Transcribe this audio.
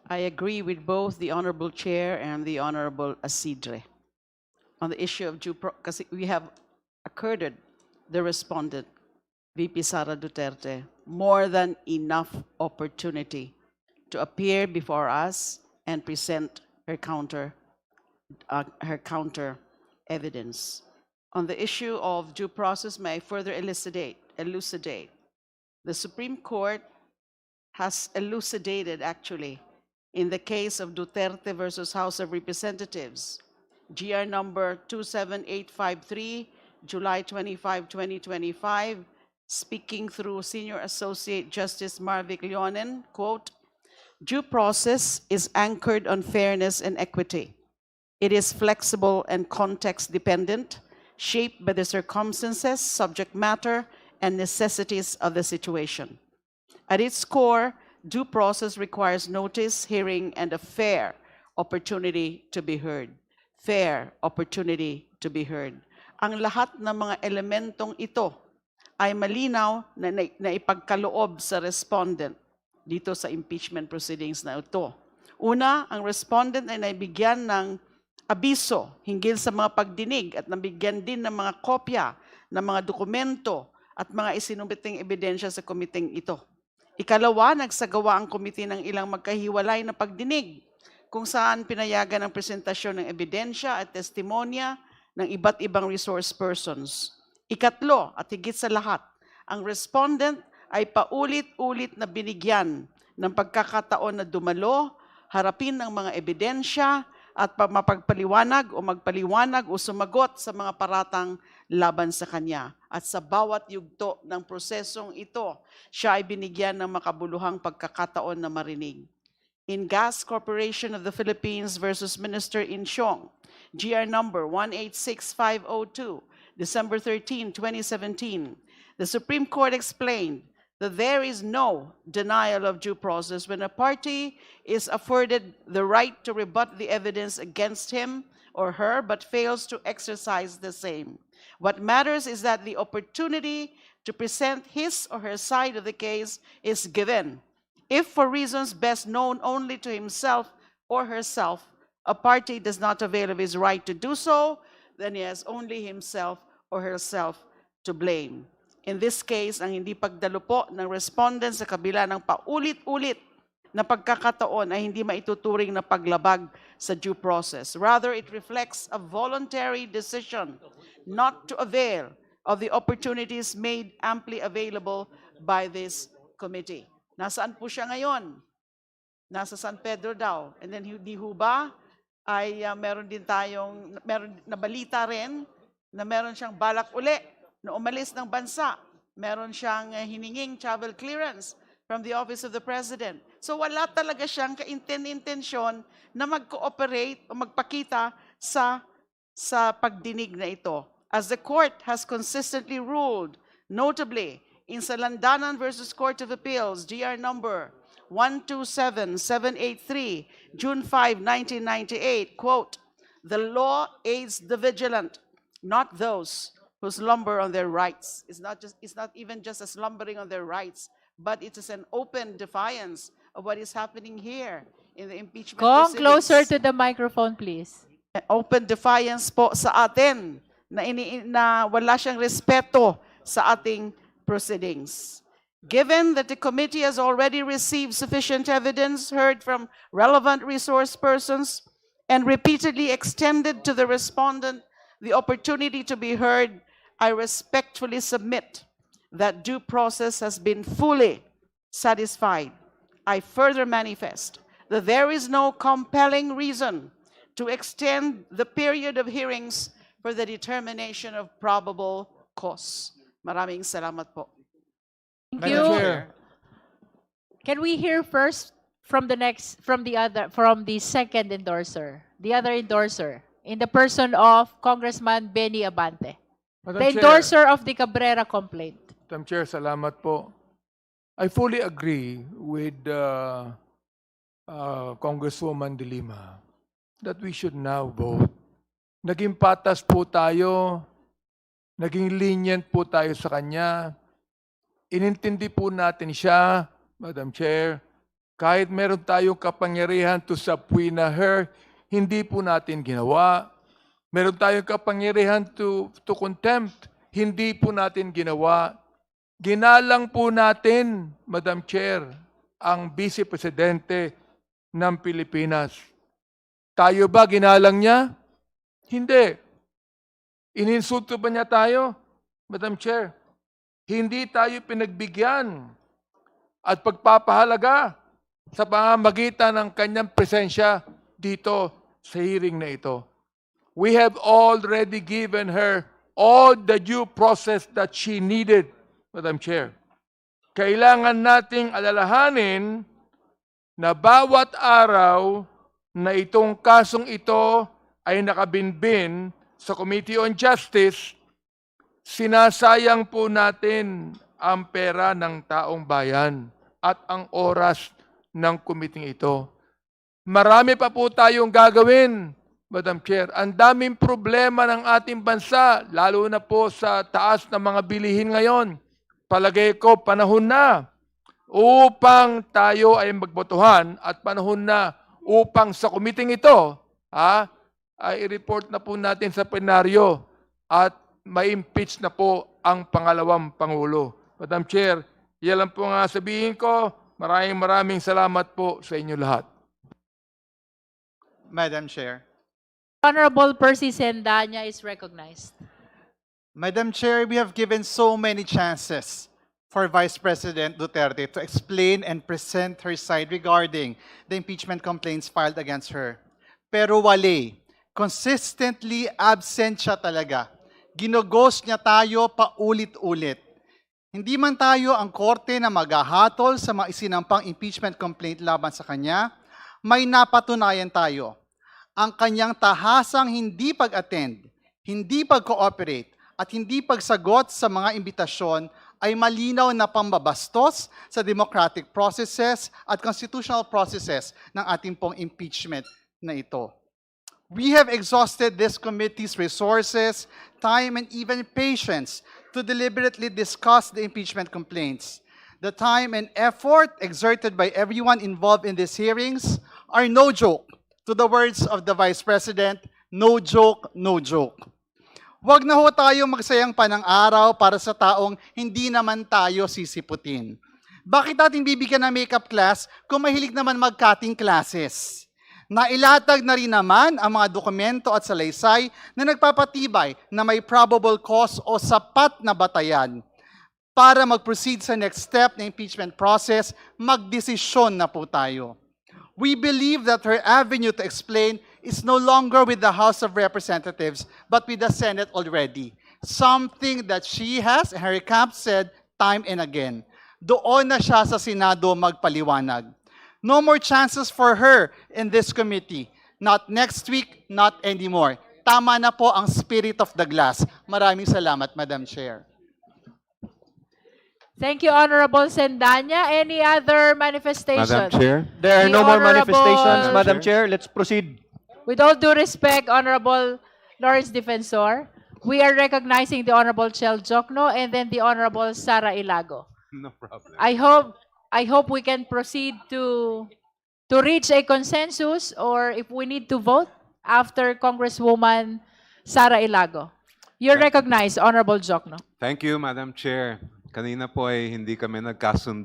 I agree with both the Honorable Chair and the Honorable Asidre on the issue of because we have accorded the respondent, VP Sara Duterte, more than enough opportunity to appear before us and present her counter evidence. On the issue of due process, may I further elucidate? The Supreme Court has elucidated actually in the case of Duterte versus House of Representatives, GR number 27853, July 25, 2025, speaking through Senior Associate Justice Marvic Leonen, quote, due process is anchored on fairness and equity. It is flexible and context dependent, shaped by the circumstances, subject matter, and necessities of the situation. At its core, due process requires notice, hearing, and a fair opportunity to be heard. Fair opportunity to be heard. Ang lahat ng mga elementong ito ay malinaw na ipagkaloob sa respondent dito sa impeachment proceedings na ito. Una, ang respondent ay naibigyan ng abiso hinggil sa mga pagdinig at nabigyan din ng mga kopya ng mga dokumento at mga isinubiting ebidensya sa komiteng ito. Ikalawa, nagsagawa ang komite ng ilang magkahiwalay na pagdinig kung saan pinayagan ang presentasyon ng ebidensya at testimonya ng iba't ibang resource persons. Ikatlo, at higit sa lahat, ang respondent ay paulit-ulit na binigyan ng pagkakataon na dumalo, harapin ang mga ebidensya at mapagpaliwanag o magpaliwanag o sumagot sa mga paratang laban sa kanya. At sa bawat yugto ng prosesong ito, siya ay binigyan ng makabuluhang pagkakataon na marinig. In Gas Corporation of the Philippines versus Minister Insyong, GR number 186502, December 13, 2017, the Supreme Court explained that there is no denial of due process when a party is afforded the right to rebut the evidence against him or her but fails to exercise the same. What matters is that the opportunity to present his or her side of the case is given. If for reasons best known only to himself or herself, a party does not avail of his right to do so, then he has only himself or herself to blame. In this case, ang hindi pagdalo po ng respondent sa kabila ng paulit-ulit na pagkakataon ay hindi maituturing na paglabag sa due process. Rather, it reflects a voluntary decision not to avail of the opportunities made amply available by this committee. Nasaan po siya ngayon? Nasa San Pedro daw. And then di ho ba ay meron din tayong, meron nabalita rin na meron siyang balak uli na umalis ng bansa. Meron siyang hininging travel clearance from the Office of the President. So wala talaga siyang intensyon na mag-cooperate o magpakita sa pagdinig na ito. As the court has consistently ruled, notably in Salandanan versus Court of Appeals, GR number 127783, June 5, 1998, quote, the law aids the vigilant, not those who slumber on their rights. It's not even just a slumbering on their rights, but it is an open defiance of what is happening here in the impeachment Come proceedings. closer to the microphone, please. Open defiance po sa atin na wala siyang respeto sa ating proceedings. Given that the committee has already received sufficient evidence, heard from relevant resource persons, and repeatedly extended to the respondent the opportunity to be heard, I respectfully submit that due process has been fully satisfied. I further manifest that there is no compelling reason to extend the period of hearings for the determination of probable cause. Maraming salamat po. Thank Madam you. Chair. Can we hear first from the second endorser, the other endorser, in the person of Congressman Benny Abante, Madam the Chair. endorser of the Cabrera complaint? Madam Chair, salamat po. I fully agree with Congresswoman De Lima that we should now vote. Naging patas po tayo, naging lenient po tayo sa kanya. Inintindi po natin siya, Madam Chair, Kahit meron tayong kapangyarihan to subpoena her, hindi po natin ginawa. Meron tayong kapangyarihan to contempt, hindi po natin ginawa. Ginalang po natin, Madam Chair, ang Vice Presidente ng Pilipinas. Tayo ba ginalang niya? Hindi. Ininsulto ba niya tayo, Madam Chair? Hindi tayo pinagbigyan at pagpapahalaga sa pamamagitan ng kanyang presensya dito sa hearing na ito. We have already given her all the due process that she needed, Madam Chair. Kailangan nating alalahanin na bawat araw na itong kasong ito ay nakabinbin sa Committee on Justice, sinasayang po natin ang pera ng taong bayan at ang oras ng committee ito. Marami pa po tayong gagawin, Madam Chair. Ang daming problema ng ating bansa, lalo na po sa taas ng mga bilihin ngayon. Palagay ko, panahon na upang tayo ay magbotohan at panahon na upang sa committee ito, ay i-report na po natin sa plenaryo at ma-impeach na po ang pangalawang Pangulo. Madam Chair, yan lang po nga sabihin ko. Maraming salamat po sa inyo lahat. Madam Chair. Honorable Percy Sendanya is recognized. Madam Chair, we have given so many chances for Vice President Duterte to explain and present her side regarding the impeachment complaints filed against her. Pero wali, consistently absent siya talaga. Ginoghost niya tayo paulit-ulit. Hindi man tayo ang korte na maghahatol sa mga isinampang impeachment complaint laban sa kanya, may napatunayan tayo. Ang kanyang tahasang hindi pag-attend, hindi pag-cooperate, at hindi pagsagot sa mga imbitasyon ay malinaw na pambabastos sa democratic processes at constitutional processes ng ating pong impeachment na ito. We have exhausted this committee's resources, time, and even patience to deliberately discuss the impeachment complaints. The time and effort exerted by everyone involved in these hearings are no joke. To the words of the Vice President, no joke, no joke. Huwag na ho tayo magsayang pa ng araw para sa taong hindi naman tayo sisiputin. Bakit natin bibigyan ng makeup class kung mahilig naman mag-cutting classes? Nailatag na rin naman ang mga dokumento at salaysay na nagpapatibay na may probable cause o sapat na batayan. Para mag-proceed sa next step na impeachment process, magdesisyon na po tayo. We believe that her avenue to explain is no longer with the House of Representatives, but with the Senate already. Something that she has, and Harry Camp said time and again. Doon na siya sa Senado magpaliwanag. No more chances for her in this committee. Not next week, not anymore. Tama na po ang spirit of the glass. Maraming salamat, Madam Chair. Thank you, Honorable Sendanya. Any other manifestation? Madam Chair. There are The no more Honorable- manifestations, Madam Chair. Let's proceed. With all due respect, Honorable Lawrence Defensor, we are recognizing the Honorable Chel Jokno and then the Honorable Sara Ilago. No problem. I hope we can proceed to reach a consensus, or if we need to vote after Congresswoman Sara Ilago. You're recognized, Honorable Jokno. Thank you, Madam Chair. Kanina po ay hindi kami nagkasundo.